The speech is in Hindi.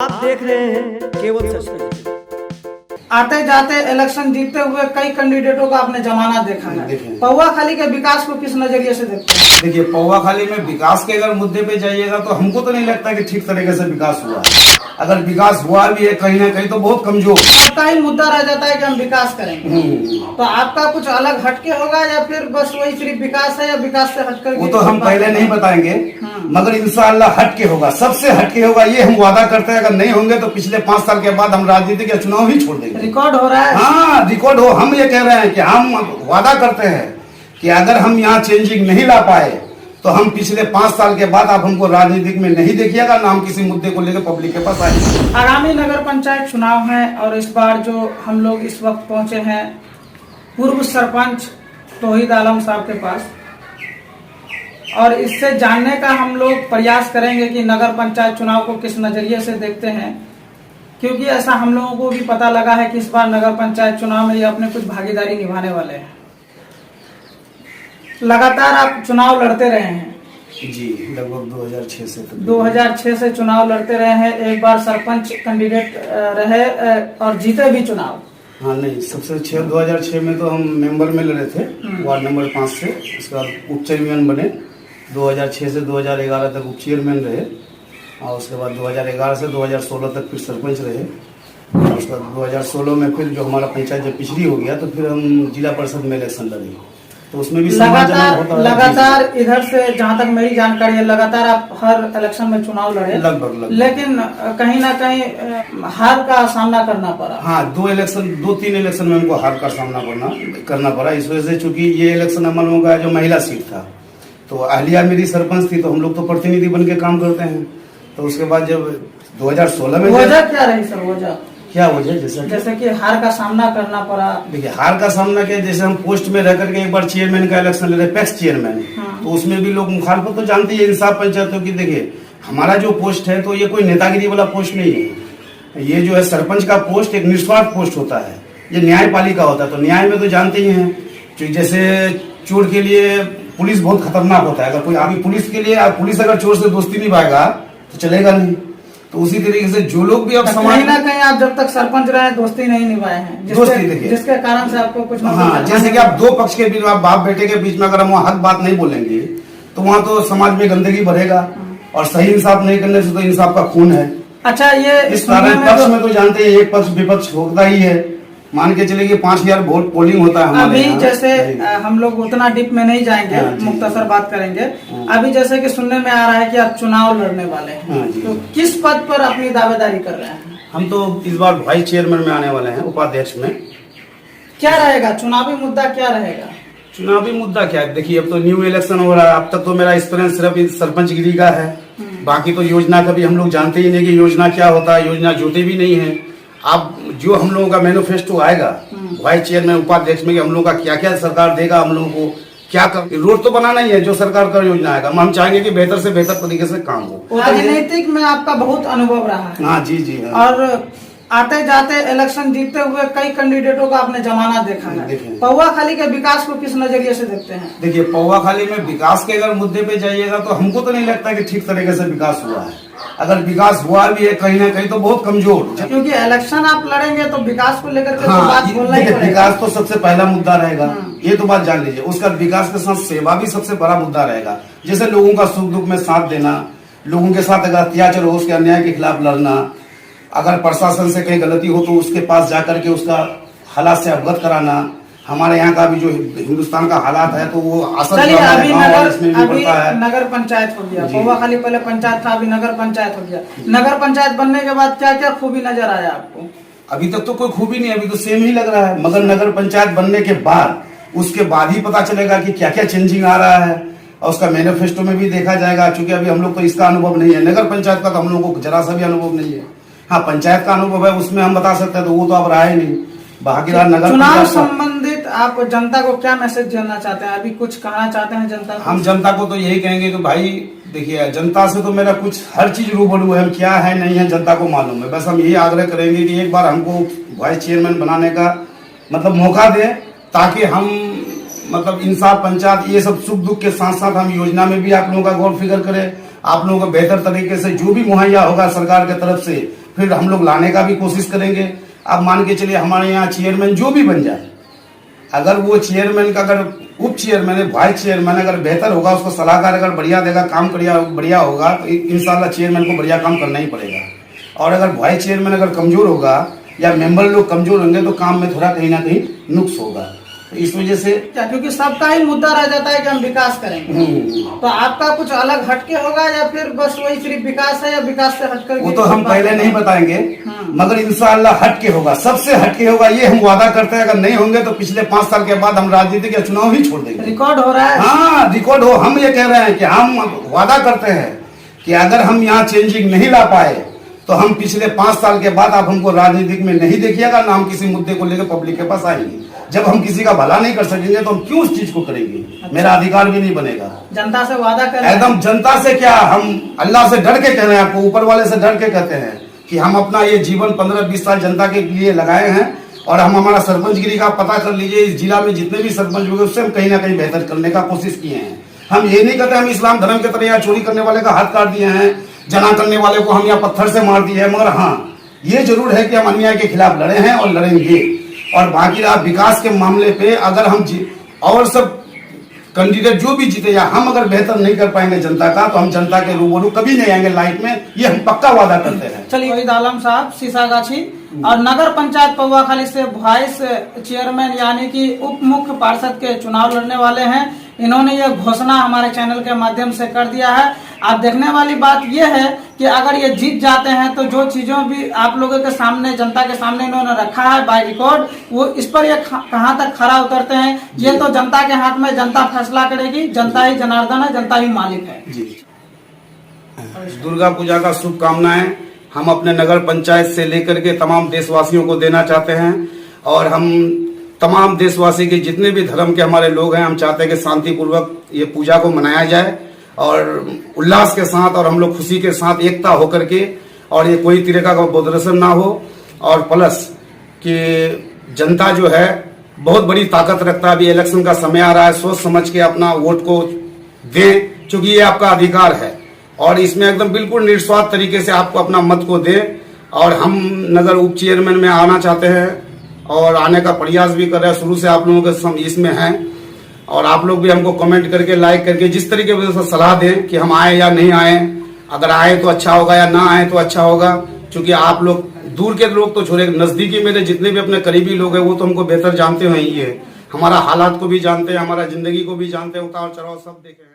आप देख रहे हैं केवल सच तक। आते जाते इलेक्शन जीतते हुए कई कैंडिडेटों का आपने जमाना देखा है। पौवा खाली के विकास को किस नजरिए से देखते हैं? देखिए, पौवा खाली में विकास के अगर मुद्दे पे जाइएगा तो हमको तो नहीं लगता कि ठीक तरीके से विकास हुआ। अगर विकास हुआ भी है कहीं ना कहीं तो बहुत कमजोर। आपका ही मुद्दा रह जाता है कि हम विकास करेंगे, तो आपका कुछ अलग हटके होगा या फिर बस वही सिर्फ विकास है या विकास से हटकर? वो तो हम पहले नहीं बताएंगे, मगर इंशाअल्लाह हटके होगा, सबसे हटके होगा, ये हम वादा करते हैं। अगर नहीं होंगे तो पिछले 5 साल के बाद हम राजनीति के चुनाव ही छोड़ देंगे। रिकॉर्ड हो रहा है? हाँ, रिकॉर्ड हो। हम ये कह रहे हैं कि हम वादा करते हैं कि अगर हम यहाँ चेंजिंग नहीं ला पाए तो हम पिछले 5 साल के बाद आप हमको राजनीतिक में नहीं देखिएगा, ना हम किसी मुद्दे को लेकर पब्लिक के पास आएंगे। आगामी नगर पंचायत चुनाव है और इस बार जो हम लोग इस वक्त पहुंचे हैं पूर्व सरपंच तौहीद आलम साहब के पास, और इससे जानने का हम लोग प्रयास करेंगे कि नगर पंचायत चुनाव को किस नजरिए से देखते हैं, क्योंकि ऐसा हम लोगों को भी पता लगा है कि इस बार नगर पंचायत चुनाव में ये अपने कुछ भागीदारी निभाने वाले हैं। लगातार आप चुनाव लड़ते रहे हैं जी, लगभग 2006 से चुनाव लड़ते रहे हैं। एक बार सरपंच कैंडिडेट रहे और जीते भी चुनाव। हाँ, नहीं, सबसे 2006 में तो हम मेंबर में लड़े थे, वार्ड नंबर 5 से। उसके बाद उप चेयरमैन बने, 2006 से 2011 तक उप चेयरमैन रहे, और उसके बाद 2011 से 2016 तक फिर सरपंच रहे, और उसके बाद 2016 में फिर जो हमारा पंचायत जब पिछड़ी हो गया तो फिर हम जिला परिषद में इलेक्शन लड़े, तो उसमें भी लगातार इधर से जहाँ तक मेरी जानकारी है लगातार आप हर इलेक्शन में चुनाव लड़े लगभग, लेकिन कहीं ना कहीं हार का सामना करना पड़ा। हाँ, 2-3 इलेक्शन में हमको हार का सामना करना पड़ा। इस वजह से चूंकि ये इलेक्शन हम लोगों का जो महिला सीट था, तो अहलिया मेरी सरपंच थी, तो हम लोग तो प्रतिनिधि बन के काम करते हैं। तो उसके बाद जब 2016 में वजह क्या रही सर? क्या वजह? जैसे कि हार का सामना करना पड़ा। देखिए, हार का सामना किया, जैसे हम पोस्ट में रह करके एक बार चेयरमैन का इलेक्शन ले रहे, पैक्स चेयरमैन, तो उसमें भी लोग मुखालफत तो जानते ही इंसाफ पंचायतों की। देखिए, हमारा जो पोस्ट है तो ये कोई नेतागिरी वाला पोस्ट नहीं है। ये जो है सरपंच का पोस्ट एक निस्वार्थ पोस्ट होता है, ये न्यायपालिका होता है। तो न्याय में तो जानते ही हैं, जैसे चोर के लिए पुलिस बहुत खतरनाक होता है। अगर कोई आदमी पुलिस के लिए, पुलिस अगर चोर से दोस्ती निभाएगा तो चलेगा नहीं। तो उसी तरीके से जो लोग भी अब कहीं ना कहीं आप जब तक सरपंच रहे दोस्ती नहीं निभाए हैं, जिसके कारण से आपको कुछ जैसे कि आप दो पक्ष के बीच, बाप बेटे के बीच में अगर हम वहाँ हक बात नहीं बोलेंगे तो वहाँ तो समाज में गंदगी बढ़ेगा, और सही इंसाफ नहीं करने से तो इंसाफ का खून है। अच्छा, ये इस कारण पक्ष में तो जानते हैं एक पक्ष विपक्ष होता ही है। मान के चलिए 5000 वोट पोलिंग होता है अभी। जैसे हम लोग उतना डीप में नहीं जाएंगे, मुख्तसर बात करेंगे। अभी जैसे कि सुनने में आ रहा है कि आप चुनाव लड़ने वाले हैं, तो किस पद पर अपनी दावेदारी कर रहे हैं? हम तो इस बार वाइस चेयरमैन में आने वाले हैं, उपाध्यक्ष में। क्या रहेगा चुनावी मुद्दा, क्या रहेगा? चुनावी मुद्दा क्या है? देखिए, अब तो न्यू इलेक्शन हो रहा है। अब तक तो मेरा एक्सपीरियंस सिर्फ सरपंच गिरी का है, बाकी तो योजना का भी हम लोग जानते ही नहीं कि योजना क्या होता है, योजना जोते भी नहीं है। अब जो हम लोगों का मैनिफेस्टो आएगा वाइस चेयरमैन उपाध्यक्ष में, हम लोगों का क्या क्या सरकार देगा, हम लोगों को क्या कर, रोड तो बनाना ही है। जो सरकार का योजना आएगा हम चाहेंगे कि बेहतर से बेहतर तरीके से काम हो। राजनीतिक में आपका बहुत अनुभव रहा है। हाँ जी। और आते जाते इलेक्शन जीतते हुए कई कैंडिडेटों का आपने जमाना देखा है। पौवा खाली के विकास को किस नजरिए से देखते हैं? देखिए, पौवा खाली में विकास के अगर मुद्दे पे जाइएगा तो हमको तो नहीं लगता कि ठीक तरीके से विकास हुआ है। अगर विकास हुआ भी है कहीं ना कहीं तो बहुत कमजोर, क्योंकि इलेक्शन आप लड़ेंगे तो विकास को लेकर के तो बात बोलना ही पड़ेगा। विकास तो सबसे पहला मुद्दा रहेगा, ये तो बात जान लीजिए। उसका विकास के साथ सेवा भी सबसे बड़ा मुद्दा रहेगा। जैसे लोगों का सुख दुख में साथ देना, लोगों के साथ अगर अत्याचार हो उसके अन्याय के खिलाफ लड़ना, अगर प्रशासन से कहीं गलती हो तो उसके पास जाकर के उसका हालात से अवगत कराना। हमारे यहाँ का भी जो हिंदुस्तान का हालात है तो वो अभी नगर पंचायत हो गया, पौवा खाली पहले पंचायत था, अभी नगर पंचायत हो गया। नगर पंचायत बनने के बाद क्या क्या खूबी नजर आया आपको? अभी तक तो कोई खूबी नहीं, अभी तो सेम ही लग रहा है। मगर नगर पंचायत बनने के बाद उसके बाद ही पता चलेगा कि क्या क्या चेंजिंग आ रहा है, और उसका मैनिफेस्टो में भी देखा जाएगा। क्योंकि अभी हम लोग तो इसका अनुभव नहीं है, नगर पंचायत का तो हम लोग को जरा सा भी अनुभव नहीं है। हाँ, पंचायत का अनुभव है, उसमें हम बता सकते हैं, तो वो तो अब रहा ही नहीं। बाकी नगर चुनाव संबंधित आप जनता को क्या मैसेज देना चाहते हैं? अभी कुछ कहना चाहते हैं जनता को? हम जनता को तो यही कहेंगे कि भाई देखिए, जनता से तो मेरा कुछ हर चीज रूबरू है, हम क्या है नहीं है जनता को मालूम है। बस हम यही आग्रह करेंगे कि एक बार हमको वाइस चेयरमैन बनाने का मतलब मौका दें, ताकि हम मतलब इंसाफ पंचायत ये सब सुख दुख के साथ साथ हम योजना में भी आप लोगों का गौर फिक्र करें। आप लोगों को बेहतर तरीके से जो भी मुहैया होगा सरकार की तरफ से फिर हम लोग लाने का भी कोशिश करेंगे। अब मान के चलिए हमारे यहाँ चेयरमैन जो भी बन जाए, अगर वो चेयरमैन का अगर उप चेयरमैन वाइस चेयरमैन अगर बेहतर होगा, उसको सलाहकार अगर बढ़िया देगा, काम बढ़िया होगा, तो इंशाल्लाह चेयरमैन को बढ़िया काम करना ही पड़ेगा। और अगर वाइस चेयरमैन अगर कमजोर होगा या मेंबर लोग कमजोर होंगे तो काम में थोड़ा कहीं ना कहीं नुक्स होगा। तो इस वजह से क्योंकि सबका ही मुद्दा रह जाता है कि हम विकास करेंगे, तो आपका कुछ अलग हटके होगा या फिर बस वही सिर्फ विकास है या विकास से हटकर? वो तो हम पहले नहीं बताएंगे, मगर इंशाअल्लाह हटके होगा, सबसे हटके होगा, ये हम वादा करते हैं। अगर नहीं होंगे तो पिछले 5 साल के बाद हम राजनीति के चुनाव ही छोड़ देंगे। रिकॉर्ड हो रहा है? हाँ, रिकॉर्ड हो। हम ये कह रहे हैं कि हम वादा करते हैं कि अगर हम यहाँ चेंजिंग नहीं ला पाए तो हम पिछले 5 साल के बाद आप हमको राजनीतिक में नहीं देखिएगा, ना हम किसी मुद्दे को लेकर पब्लिक के पास आएंगे। जब हम किसी का भला नहीं कर सकेंगे तो हम क्यों उस चीज को करेंगे? अच्छा। मेरा अधिकार भी नहीं बनेगा। जनता से वादा कर एकदम जनता से क्या, हम अल्लाह से डर के कह रहे हैं, आपको ऊपर वाले से डर के कहते हैं कि हम अपना ये जीवन 15-20 साल जनता के लिए लगाए हैं। और हम हमारा सरपंचगिरी का पता कर लीजिए, इस जिला में जितने भी सरपंच हुए उससे हम कहीं ना कहीं बेहतर करने का कोशिश किए हैं। हम ये नहीं कहते हम इस्लाम धर्म के तरह यहाँ चोरी करने वाले का हाथ काट दिए हैं, जना करने वाले को हम यहाँ पत्थर से मार दिए हैं, मगर हाँ ये जरूर है कि हम अन्याय के खिलाफ लड़े हैं और लड़ेंगे। और बाकी रहा विकास के मामले पे, अगर हम और सब कैंडिडेट जो भी जीते या हम अगर बेहतर नहीं कर पाएंगे जनता का, तो हम जनता के रूबरू कभी नहीं आएंगे लाइफ में, ये हम पक्का वादा करते हैं। चलिए, तौहीद आलम साहब शीशागाछी और नगर पंचायत पौवाखाली से वाइस चेयरमैन यानी कि उप मुख्य पार्षद के चुनाव लड़ने वाले हैं। इन्होंने ये घोषणा हमारे चैनल के माध्यम से कर दिया है। अब देखने वाली बात यह है कि अगर ये जीत जाते हैं तो जो चीजों भी आप लोगों के सामने, जनता के सामने इन्होंने रखा है बाय रिकॉर्ड, वो इस पर ये कहां तक खरा उतरते हैं, ये तो जनता के हाथ में, जनता फैसला करेगी। जनता ही जनार्दन है, जनता ही मालिक है। जी। दुर्गा पूजा का शुभकामनाएं हम अपने नगर पंचायत से लेकर के तमाम देशवासियों को देना चाहते हैं। और हम तमाम देशवासी के जितने भी धर्म के हमारे लोग हैं, हम चाहते हैं कि शांतिपूर्वक ये पूजा को मनाया जाए और उल्लास के साथ, और हम लोग खुशी के साथ एकता होकर के, और ये कोई तरीका का प्रदर्शन ना हो। और प्लस कि जनता जो है बहुत बड़ी ताकत रखता है। अभी इलेक्शन का समय आ रहा है, सोच समझ के अपना वोट को दें, क्योंकि ये आपका अधिकार है। और इसमें एकदम बिल्कुल निस्वार्थ तरीके से आपको अपना मत को दें। और हम नगर उप चेयरमैन में आना चाहते हैं और आने का प्रयास भी कर रहे हैं, शुरू से आप लोगों के इसमें हैं। और आप लोग भी हमको कमेंट करके, लाइक करके, जिस तरीके से सलाह दें कि हम आए या नहीं आए। अगर आए तो अच्छा होगा या ना आए तो अच्छा होगा, क्योंकि आप लोग दूर के लोग तो छोड़े, नजदीकी मेरे जितने भी अपने करीबी लोग हैं वो तो हमको बेहतर जानते हैं। ये हमारा हालात को भी जानते हैं, हमारा जिंदगी को भी जानते हैं, उतार चढ़ाव सब देखे।